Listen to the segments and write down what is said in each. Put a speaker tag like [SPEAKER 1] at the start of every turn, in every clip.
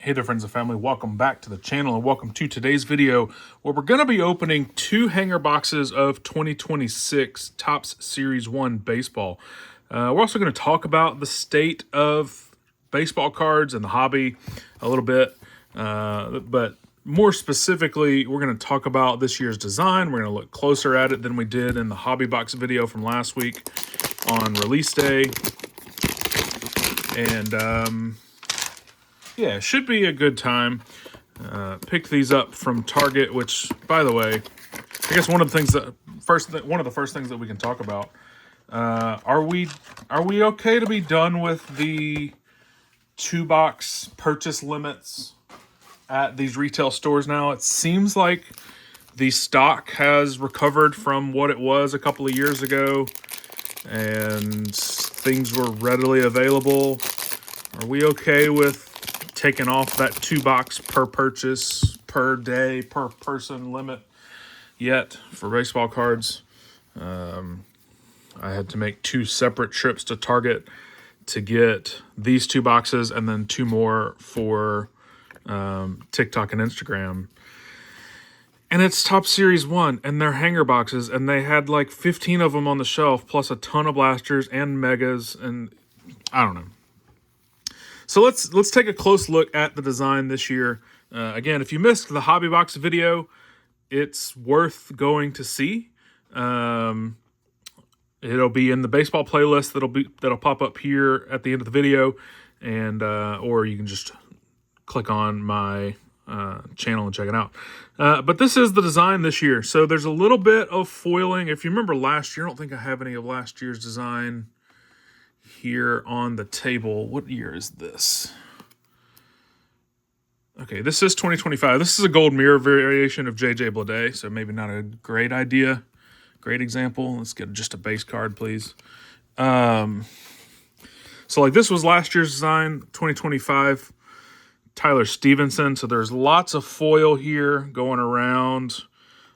[SPEAKER 1] Hey there, friends and family. Welcome back to the channel and welcome to today's video where we're going to be opening two hanger boxes of 2026 Topps Series 1 baseball. We're also going to talk about the state of baseball cards and the hobby a little bit, but more specifically, we're going to talk about this year's design. We're going to look closer at it than we did in the hobby box video from last week on release day. And yeah, it should be a good time. Pick these up from Target, which, by the way, I guess one of the first things that we can talk about. Are we okay to be done with the 2-box purchase limits at these retail stores now? It seems like the stock has recovered from what it was a couple of years ago, and things were readily available. Are we okay with taking off that 2-box per purchase, per day, per person limit yet for baseball cards? I had to make 2 separate trips to Target to get these 2 boxes and then 2 more for TikTok and Instagram. And it's Topps Series 1, and they're hanger boxes, and they had like 15 of them on the shelf, plus a ton of blasters and megas, and I don't know. So let's take a close look at the design this year. Again, if you missed the hobby box video, it's worth going to see. It'll be in the baseball playlist that'll pop up here at the end of the video, and or you can just click on my channel and check it out. But this is the design this year. So there's a little bit of foiling. If you remember last year, I don't think I have any of last year's design here on the table. What year is this? Okay, this is 2025. This is a gold mirror variation of JJ Bleday, so maybe not a great idea, great example. Let's get just a base card, please. So like this was last year's design, 2025, Tyler Stevenson. So there's lots of foil here going around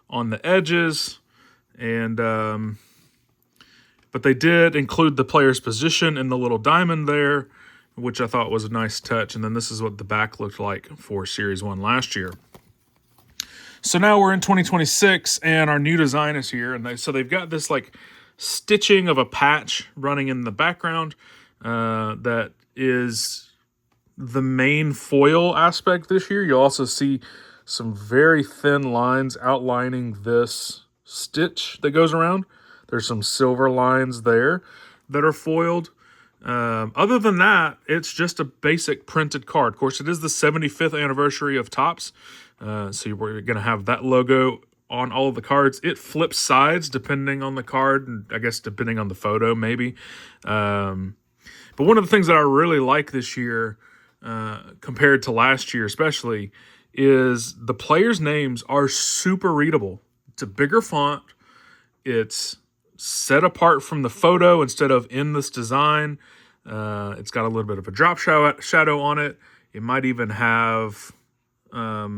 [SPEAKER 1] on the edges, and but they did include the player's position in the little diamond there, which I thought was a nice touch. And then this is what the back looked like for Series 1 last year. So now we're in 2026, and our new design is here. And so they've got this like stitching of a patch running in the background that is the main foil aspect this year. You'll also see some very thin lines outlining this stitch that goes around. There's some silver lines there that are foiled. Other than that, it's just a basic printed card. Of course, it is the 75th anniversary of Topps, so we're going to have that logo on all of the cards. It flips sides depending on the card, and I guess depending on the photo, maybe. But one of the things that I really like this year, compared to last year especially, is the players' names are super readable. It's a bigger font. It's set apart from the photo instead of in this design. It's got a little bit of a drop shadow on it. It might even have a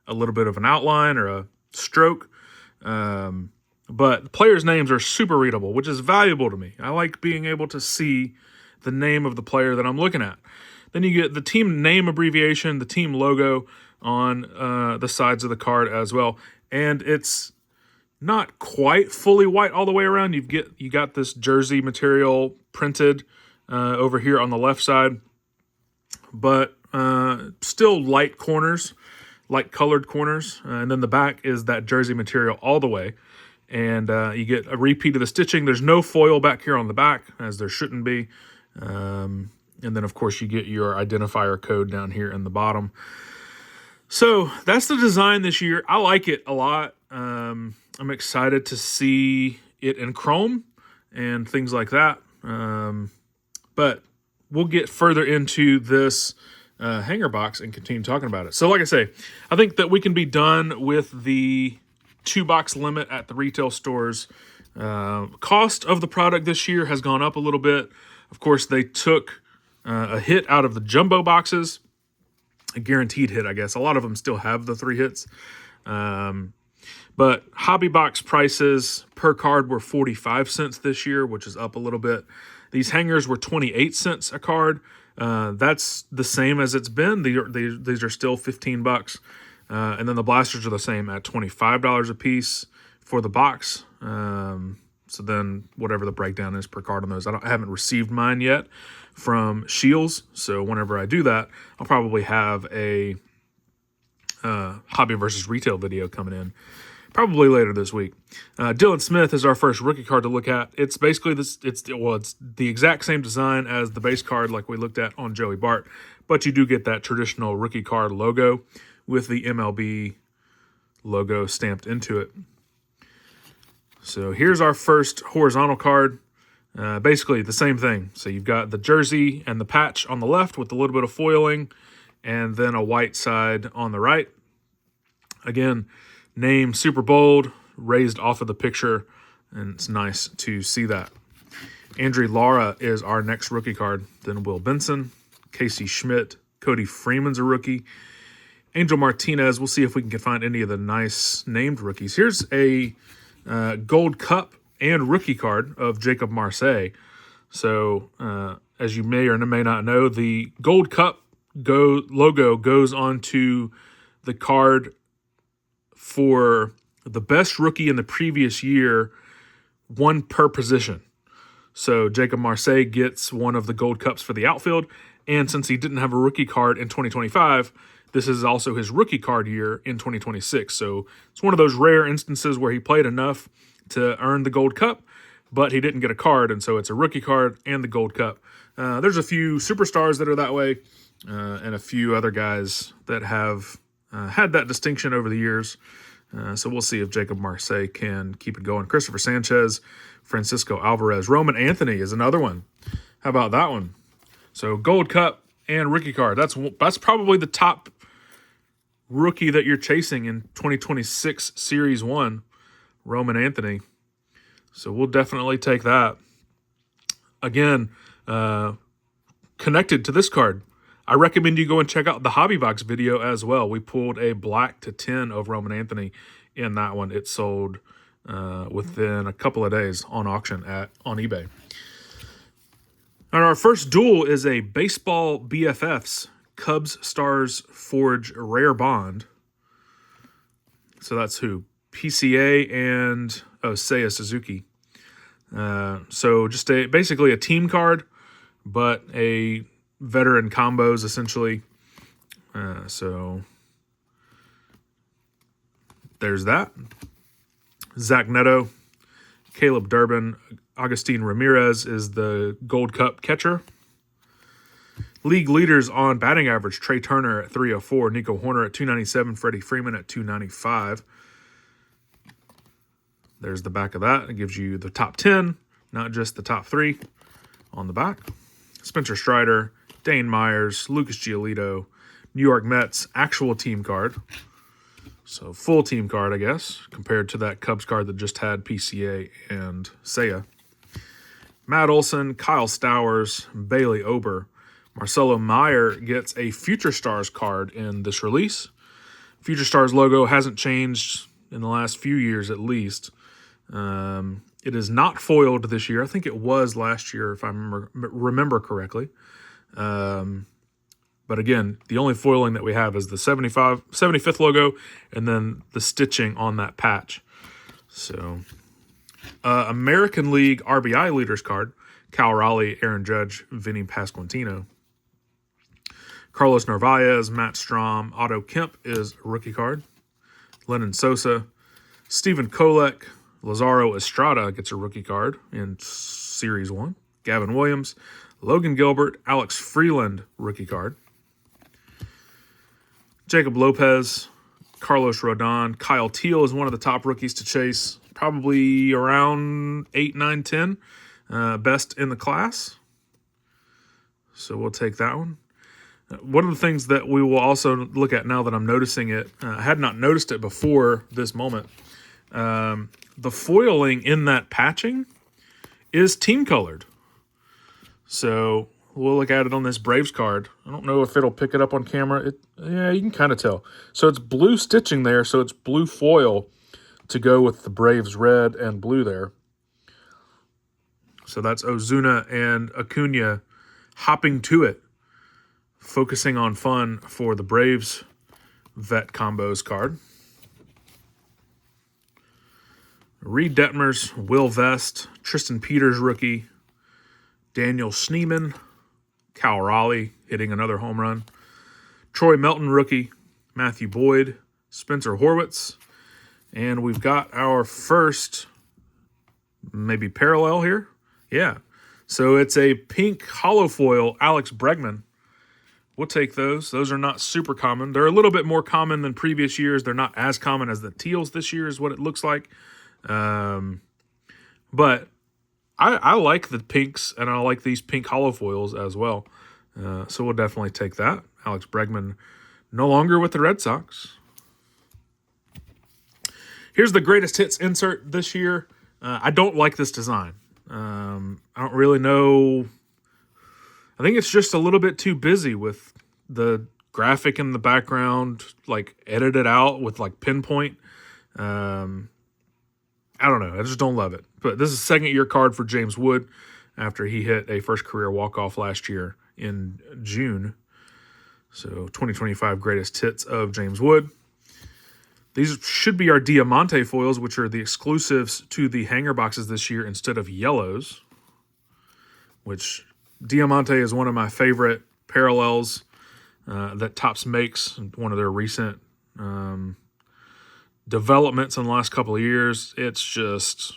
[SPEAKER 1] little bit of an outline or a stroke. But the players' names are super readable, which is valuable to me. I like being able to see the name of the player that I'm looking at. Then you get the team name abbreviation, the team logo on the sides of the card as well. And it's not quite fully white all the way around. You got this jersey material printed over here on the left side, but still light corners, light colored corners. And then the back is that jersey material all the way. And you get a repeat of the stitching. There's no foil back here on the back, as there shouldn't be. And then, of course, you get your identifier code down here in the bottom. So that's the design this year. I like it a lot. I'm excited to see it in chrome and things like that. But we'll get further into this hanger box and continue talking about it. So like I say, I think that we can be done with the 2-box limit at the retail stores. Cost of the product this year has gone up a little bit. Of course, they took a hit out of the jumbo boxes. A guaranteed hit, I guess. A lot of them still have the 3 hits. But hobby box prices per card were 45 cents this year, which is up a little bit. These hangers were 28 cents a card. That's the same as it's been. These are still $15. And then the blasters are the same at $25 a piece for the box. So then whatever the breakdown is per card on those. I haven't received mine yet from Shields. So whenever I do that, I'll probably have a hobby versus retail video coming in probably later this week. Dylan Smith is our first rookie card to look at. It's basically this. It's the exact same design as the base card like we looked at on Joey Bart, but you do get that traditional rookie card logo with the MLB logo stamped into it. So here's our first horizontal card. Basically the same thing. So you've got the jersey and the patch on the left with a little bit of foiling, and then a white side on the right. Again, name super bold, raised off of the picture, and it's nice to see that. Andrew Lara is our next rookie card. Then Will Benson, Casey Schmidt, Cody Freeman's a rookie. Angel Martinez, we'll see if we can find any of the nice named rookies. Here's a Gold Cup and rookie card of Jacob Marseille. So, as you may or may not know, the Gold Cup logo goes onto the card for the best rookie in the previous year, one per position. So Jacob Marseille gets one of the Gold Cups for the outfield, and since he didn't have a rookie card in 2025, this is also his rookie card year in 2026. So it's one of those rare instances where he played enough to earn the Gold Cup, but he didn't get a card, and so it's a rookie card and the Gold Cup. There's a few superstars that are that way, and a few other guys that have had that distinction over the years. So we'll see if Jacob Marseille can keep it going. Christopher Sanchez, Francisco Alvarez. Roman Anthony is another one. How about that one? So Gold Cup and rookie card. That's probably the top rookie that you're chasing in 2026 Series 1, Roman Anthony. So we'll definitely take that. Again, connected to this card, I recommend you go and check out the Hobby Box video as well. We pulled a black to 10 of Roman Anthony in that one. It sold within a couple of days on auction on eBay. And our first duel is a Baseball BFFs Cubs Stars Forge Rare Bond. So that's who? PCA and Seiya Suzuki. So just basically a team card, but a veteran combos essentially. So there's that. Zach Neto, Caleb Durbin, Agustin Ramirez is the Gold Cup catcher. League leaders on batting average: Trey Turner at 304, Nico Horner at 297, Freddie Freeman at 295. There's the back of that. It gives you the top 10, not just the top 3 on the back. Spencer Strider, Dane Myers, Lucas Giolito, New York Mets actual team card. So full team card, I guess, compared to that Cubs card that just had PCA and Seiya. Matt Olson, Kyle Stowers, Bailey Ober. Marcelo Meyer gets a Future Stars card in this release. Future Stars logo hasn't changed in the last few years at least. It is not foiled this year. I think it was last year if I remember correctly. But again, the only foiling that we have is the 75th logo and then the stitching on that patch. So, American League RBI leaders card: Cal Raleigh, Aaron Judge, Vinny Pasquantino. Carlos Narvaez, Matt Strahm, Otto Kemp is a rookie card. Lennon Sosa, Stephen Kolek, Lazaro Estrada gets a rookie card in Series 1. Gavin Williams, Logan Gilbert, Alex Freeland rookie card. Jacob Lopez, Carlos Rodon, Kyle Teal is one of the top rookies to chase. Probably around 8, 9, 10. Best in the class. So we'll take that one. One of the things that we will also look at now that I'm noticing it, I had not noticed it before this moment. The foiling in that patching is team colored. So we'll look at it on this Braves card. I don't know if it'll pick it up on camera. Yeah, you can kind of tell. So it's blue stitching there, so it's blue foil to go with the Braves red and blue there. So that's Ozuna and Acuna hopping to it. focusing on fun for the Braves vet combos card. Reed Detmers, Will Vest, Tristan Peters rookie, Daniel Schneemann, Cal Raleigh hitting another home run, Troy Melton rookie, Matthew Boyd, Spencer Horwitz, and we've got our first maybe parallel here. Yeah. So it's a pink hollow foil Alex Bregman. We'll take those. Those are not super common. They're a little bit more common than previous years. They're not as common as the teals this year is what it looks like. But I like the pinks, and I like these pink hollow foils as well. So we'll definitely take that. Alex Bregman no longer with the Red Sox. Here's the greatest hits insert this year. I don't like this design. I don't really know. I think it's just a little bit too busy with the graphic in the background, like edited out with like pinpoint. I don't know. I just don't love it. But this is a second-year card for James Wood after he hit a first career walk-off last year in June. So 2025 greatest hits of James Wood. These should be our Diamante foils, which are the exclusives to the hanger boxes this year instead of yellows, which Diamante is one of my favorite parallels that Topps makes, one of their recent developments in the last couple of years. It's just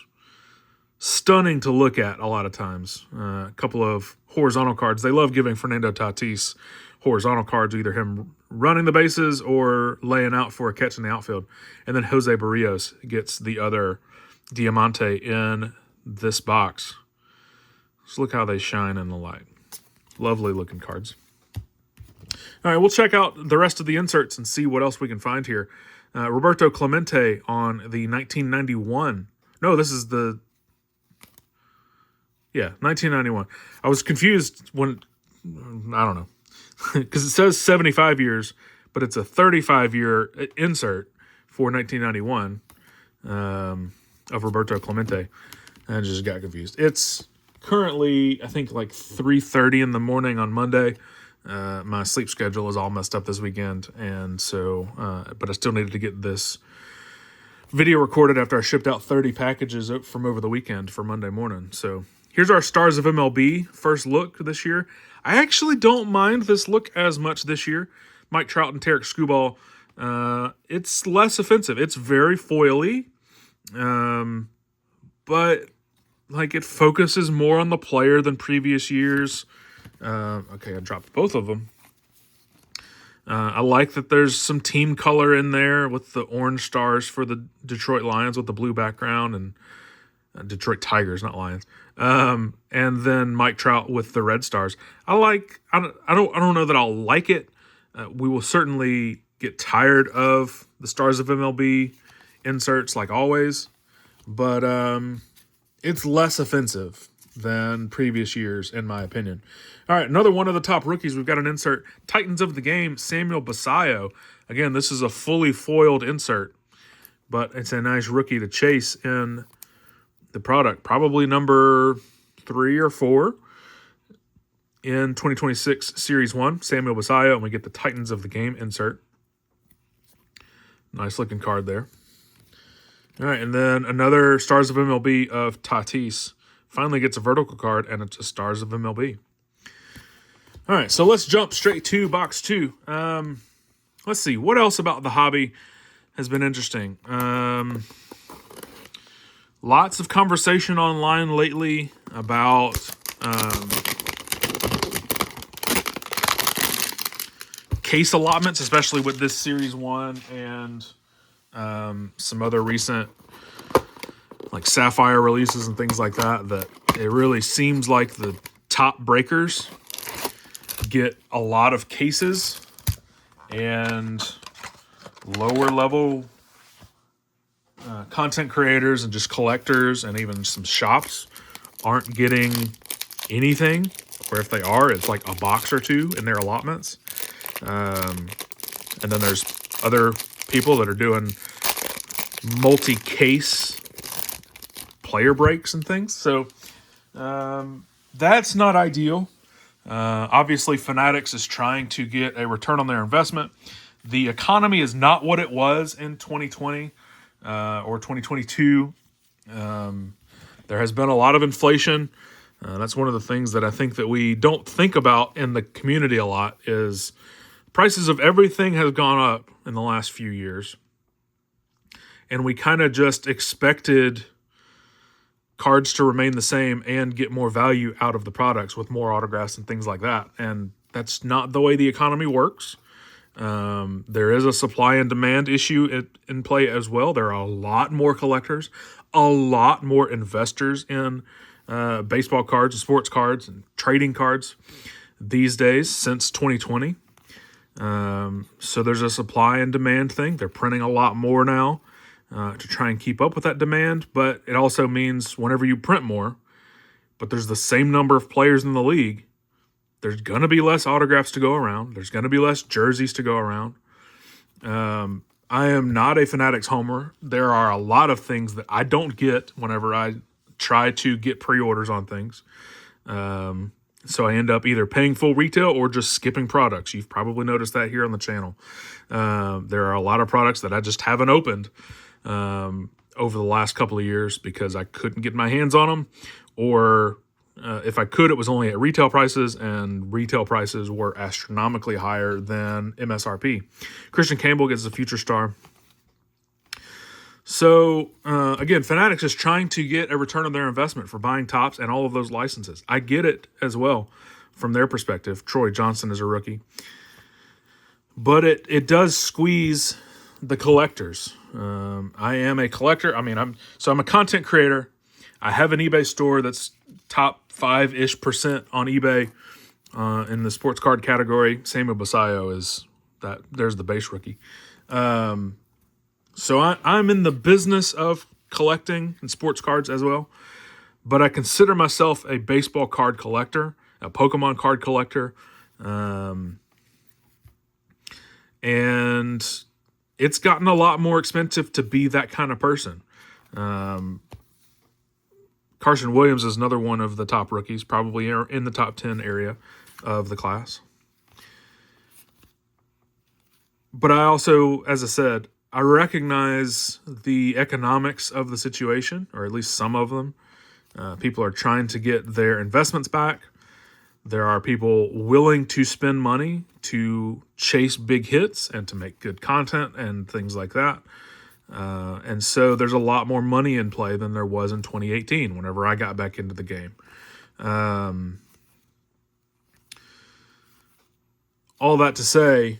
[SPEAKER 1] stunning to look at a lot of times. A couple of horizontal cards. They love giving Fernando Tatis horizontal cards, either him running the bases or laying out for a catch in the outfield. And then Jose Barrios gets the other Diamante in this box. Just look how they shine in the light. Lovely looking cards. All right, we'll check out the rest of the inserts and see what else we can find here. Roberto Clemente on the 1991. No, this is the... Yeah, 1991. I was confused when... I don't know. Because it says 75 years, but it's a 35-year insert for 1991 of Roberto Clemente. I just got confused. It's currently, I think, like 3:30 in the morning on Monday. My sleep schedule is all messed up this weekend, and so, but I still needed to get this video recorded after I shipped out 30 packages from over the weekend for Monday morning. So here's our Stars of MLB first look this year. I actually don't mind this look as much this year. Mike Trout and Tarek Skubal. It's less offensive. It's very foily, but like it focuses more on the player than previous years. Okay, I dropped both of them. I like that there's some team color in there with the orange stars for the Detroit Lions with the blue background, and Detroit Tigers, not Lions. And then Mike Trout with the red stars. I don't know that I'll like it. We will certainly get tired of the Stars of MLB inserts like always, but it's less offensive than previous years, in my opinion. All right, another one of the top rookies. We've got an insert. Titans of the game, Samuel Basallo. Again, this is a fully foiled insert, but it's a nice rookie to chase in the product. Probably number 3 or 4 in 2026 Series 1, Samuel Basallo, and we get the Titans of the game insert. Nice looking card there. All right, and then another Stars of MLB of Tatis. Finally gets a vertical card, and it's a Stars of MLB. All right, so let's jump straight to box 2. Let's see, what else about the hobby has been interesting? Lots of conversation online lately about case allotments, especially with this Series 1 and some other recent like Sapphire releases and things like that, that it really seems like the top breakers get a lot of cases and lower level content creators and just collectors and even some shops aren't getting anything, or if they are, it's like a box or two in their allotments. And then there's other people that are doing multi-case player breaks and things. So that's not ideal. Obviously, Fanatics is trying to get a return on their investment. The economy is not what it was in 2020 or 2022. There has been a lot of inflation. That's one of the things that I think that we don't think about in the community a lot is prices of everything has gone up in the last few years. And we kind of just expected cards to remain the same and get more value out of the products with more autographs and things like that. And that's not the way the economy works. There is a supply and demand issue in play as well. There are a lot more collectors, a lot more investors in baseball cards and sports cards and trading cards these days since 2020. So there's a supply and demand thing. They're printing a lot more now to try and keep up with that demand, but it also means whenever you print more, but there's the same number of players in the league, there's going to be less autographs to go around. There's going to be less jerseys to go around. I am not a Fanatics homer. There are a lot of things that I don't get whenever I try to get pre-orders on things. So I end up either paying full retail or just skipping products. You've probably noticed that here on the channel. There are a lot of products that I just haven't opened over the last couple of years because I couldn't get my hands on them, or if I could, it was only at retail prices, and retail prices were astronomically higher than MSRP. Christian Campbell gets a future star. So, again, Fanatics is trying to get a return on their investment for buying Topps and all of those licenses. I get it as well from their perspective. Troy Johnson is a rookie. But it does squeeze the collectors. I am a collector. I'm a content creator. I have an eBay store that's top 5-ish% on eBay in the sports card category. Samuel Basayo is that. There's the base rookie. So I'm in the business of collecting and sports cards as well, but I consider myself a baseball card collector, a Pokemon card collector, and it's gotten a lot more expensive to be that kind of person. Carson Williams is another one of the top rookies, probably in the top 10 area of the class. But I also, as I said, I recognize the economics of the situation, or at least some of them. People are trying to get their investments back. There are people willing to spend money to chase big hits and to make good content and things like that. And so there's a lot more money in play than there was in 2018 whenever I got back into the game. All that to say,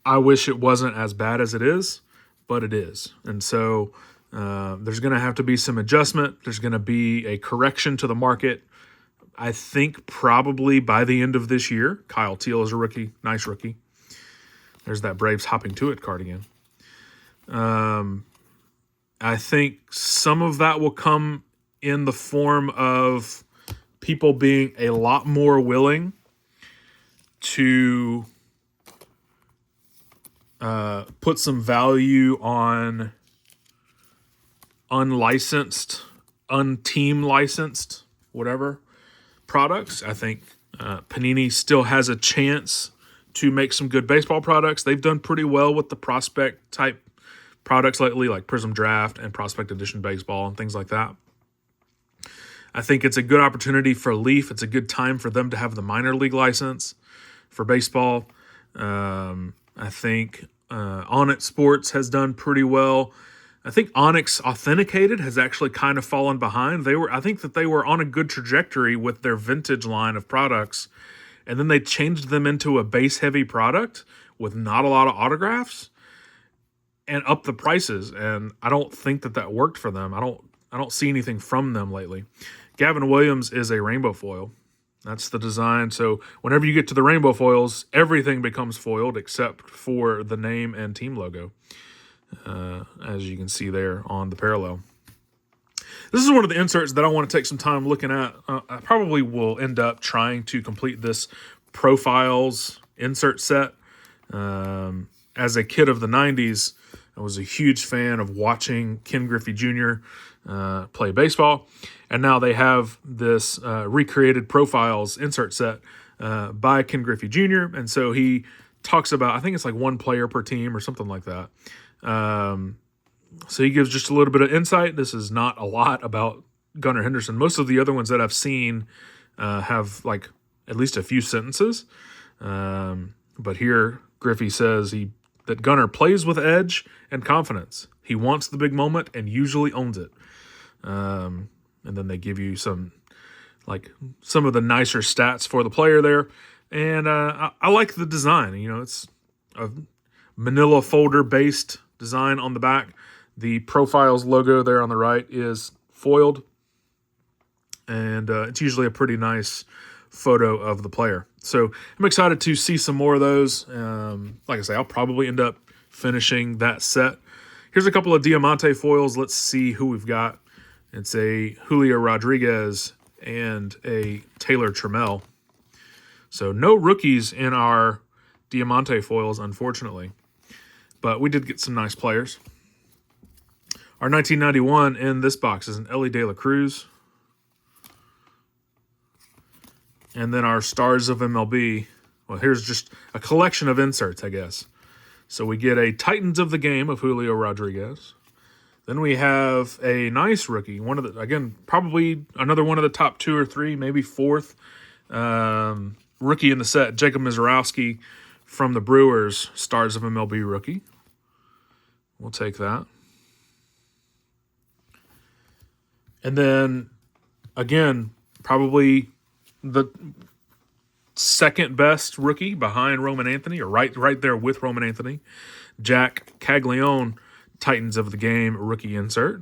[SPEAKER 1] I wish it wasn't as bad as it is, but it is. And so there's going to have to be some adjustment. There's going to be a correction to the market. I think probably by the end of this year. Kyle Teal is a rookie. Nice rookie. There's that Braves hopping to it card again. I think some of that will come in the form of people being a lot more willing to put some value on unlicensed, unteam licensed, whatever products. I think Panini still has a chance to make some good baseball products. They've done pretty well with the prospect type products lately, like Prism Draft and Prospect Edition Baseball and things like that. I think it's a good opportunity for Leaf. It's a good time for them to have the minor league license for baseball. I think Onyx Sports has done pretty well. I think Onyx Authenticated has actually kind of fallen behind. I think that they were on a good trajectory with their vintage line of products, and then they changed them into a base-heavy product with not a lot of autographs and up the prices. And I don't think that worked for them. I don't see anything from them lately. Gavin Williams is a rainbow foil. That's the design. So whenever you get to the rainbow foils, everything becomes foiled except for the name and team logo, as you can see there on the parallel. This is one of the inserts that I want to take some time looking at. I probably will end up trying to complete this profiles insert set. As a kid of the 90s, I was a huge fan of watching Ken Griffey Jr. Play baseball. And now they have this recreated profiles insert set by Ken Griffey Jr. And so he talks about, I think it's like one player per team or something like that. So he gives just a little bit of insight. This is not a lot about Gunnar Henderson. Most of the other ones that I've seen have like at least a few sentences. But here Griffey says that Gunnar plays with edge and confidence. He wants the big moment and usually owns it. And then they give you some of the nicer stats for the player there. And I like the design. It's a manila folder based design on the back. The Profiles logo there on the right is foiled. And it's usually a pretty nice photo of the player. So I'm excited to see some more of those. Like I say, I'll probably end up finishing that set. Here's a couple of Diamante foils. Let's see who we've got. It's a Julio Rodriguez and a Taylor Trammell. So no rookies in our Diamante foils, unfortunately. But we did get some nice players. Our 1991 in this box is an Elly De La Cruz. And then our Stars of MLB. Well, here's just a collection of inserts, I guess. So we get a Titans of the Game of Julio Rodriguez. Then we have a nice rookie. Probably another one of the top 2 or 3, maybe fourth rookie in the set. Jacob Misiorowski from the Brewers, Stars of MLB rookie. We'll take that. And then, again, probably the second best rookie behind Roman Anthony, or right there with Roman Anthony, Jack Caglione, Titans of the Game rookie insert.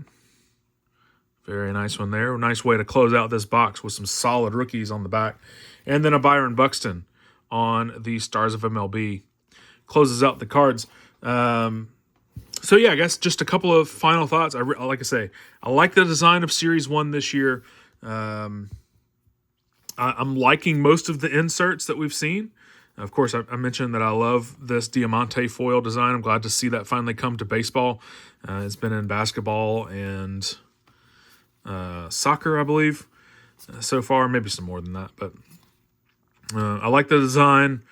[SPEAKER 1] Very nice one there. Nice way to close out this box with some solid rookies on the back. And then a Byron Buxton on the Stars of MLB. Closes out the cards. So yeah, I guess just a couple of final thoughts. Like I say, I like the design of Series 1 this year. I'm liking most of the inserts that we've seen. Of course, I mentioned that I love this Diamante foil design. I'm glad to see that finally come to baseball. It's been in basketball and soccer, I believe, so far. Maybe some more than that. But I like the design.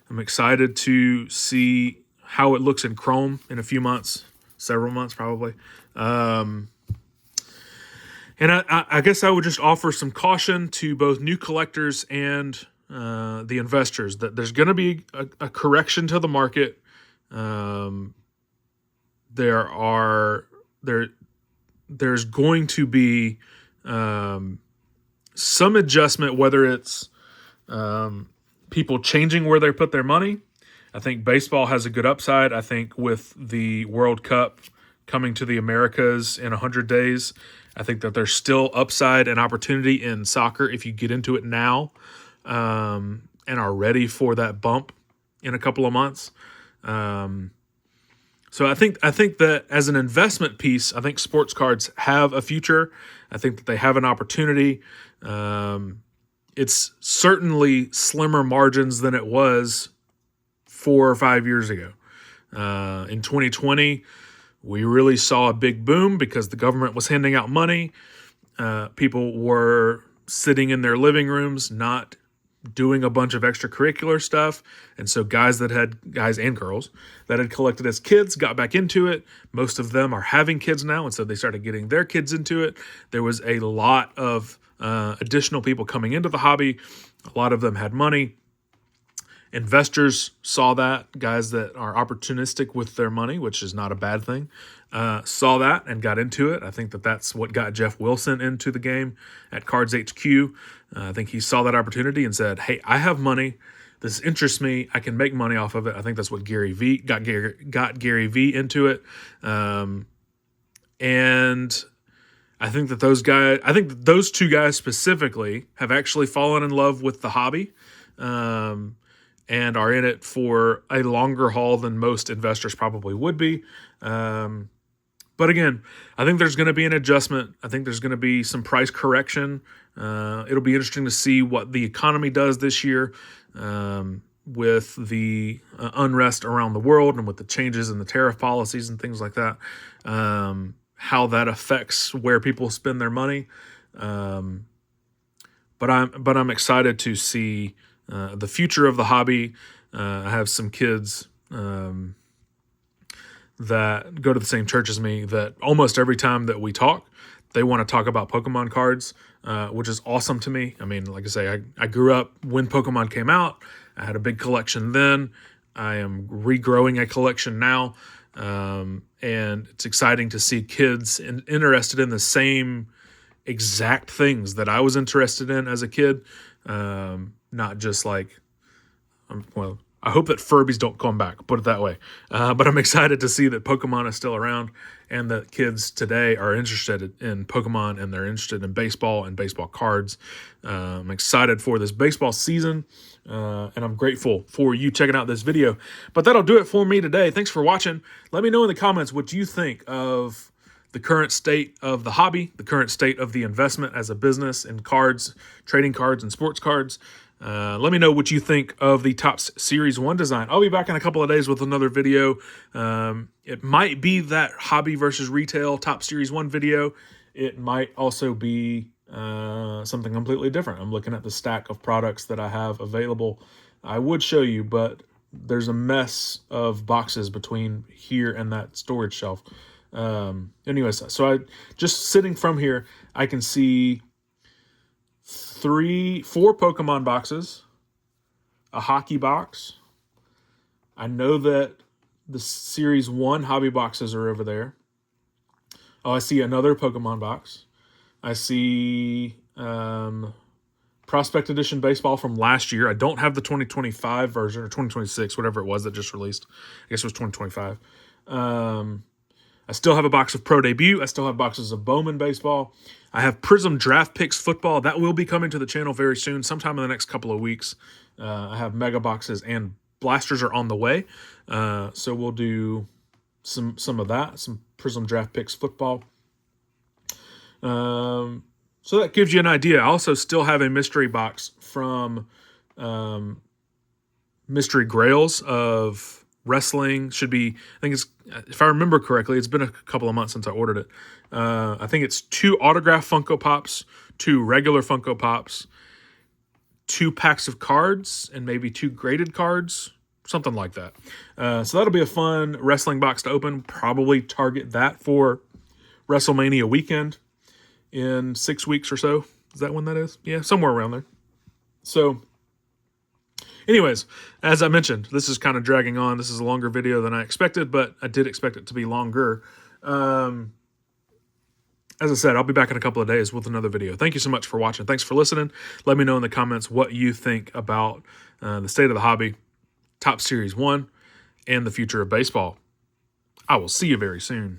[SPEAKER 1] I'm excited to see how it looks in Chrome in a few months, several months probably. And I guess I would just offer some caution to both new collectors and the investors that there's going to be a correction to the market. There's going to be some adjustment, whether it's people changing where they put their money. I think baseball has a good upside. I think with the World Cup coming to the Americas in 100 days, I think that there's still upside and opportunity in soccer if you get into it now and are ready for that bump in a couple of months. So I think that as an investment piece, I think sports cards have a future. I think that they have an opportunity. It's certainly slimmer margins than it was 4 or 5 years ago. In 2020, we really saw a big boom because the government was handing out money. People were sitting in their living rooms, not doing a bunch of extracurricular stuff. And so guys and girls that had collected as kids got back into it. Most of them are having kids now, and so they started getting their kids into it. There was a lot of additional people coming into the hobby. A lot of them had money. Investors saw that, guys that are opportunistic with their money, which is not a bad thing, saw that and got into it. I think that's what got Jeff Wilson into the game at Cards HQ. I think he saw that opportunity and said, hey, I have money. This interests me. I can make money off of it. I think that's what Gary Vee got Gary Vee into it. And I think that those two guys specifically have actually fallen in love with the hobby. And are in it for a longer haul than most investors probably would be. But again, I think there's going to be an adjustment. I think there's going to be some price correction. It'll be interesting to see what the economy does this year with the unrest around the world and with the changes in the tariff policies and things like that, how that affects where people spend their money. But I'm excited to see the future of the hobby. I have some kids that go to the same church as me that almost every time that we talk, they want to talk about Pokemon cards, which is awesome to me. I mean, like I say, I grew up when Pokemon came out. I had a big collection then. I am regrowing a collection now. And it's exciting to see kids interested in the same exact things that I was interested in as a kid. Not just like, well, I hope that Furbies don't come back, put it that way. But I'm excited to see that Pokemon is still around and that kids today are interested in Pokemon and they're interested in baseball and baseball cards. I'm excited for this baseball season, and I'm grateful for you checking out this video. But that'll do it for me today. Thanks for watching. Let me know in the comments what you think of the current state of the hobby, the current state of the investment as a business in cards, trading cards and sports cards. Let me know what you think of the Topps Series 1 design. I'll be back in a couple of days with another video. It might be that hobby versus retail Topps Series 1 video. It might also be something completely different. I'm looking at the stack of products that I have available. I would show you, but there's a mess of boxes between here and that storage shelf. Anyways, so just sitting from here, I can see 4 Pokemon boxes, a hockey box. I know that the Series 1 hobby boxes are over there. Oh, I see another Pokemon box. I see Prospect Edition Baseball from last year. I don't have the 2025 version, or 2026, whatever it was that just released. I guess it was 2025. I still have a box of Pro Debut. I still have boxes of Bowman Baseball. I have Prism Draft Picks Football. That will be coming to the channel very soon, sometime in the next couple of weeks. I have Mega Boxes and Blasters are on the way. So we'll do some of that, some Prism Draft Picks Football. So that gives you an idea. I also still have a mystery box from Mystery Grails of wrestling. Should be, I think it's, if I remember correctly, it's been a couple of months since I ordered it. I think it's 2 autographed Funko Pops, 2 regular Funko Pops, 2 packs of cards, and maybe 2 graded cards, something like that. So that'll be a fun wrestling box to open. Probably target that for WrestleMania weekend in 6 weeks or so. Is that when that is? Yeah, somewhere around there. So anyways, as I mentioned, this is kind of dragging on. This is a longer video than I expected, but I did expect it to be longer. As I said, I'll be back in a couple of days with another video. Thank you so much for watching. Thanks for listening. Let me know in the comments what you think about the state of the hobby, Topps Series 1, and the future of baseball. I will see you very soon.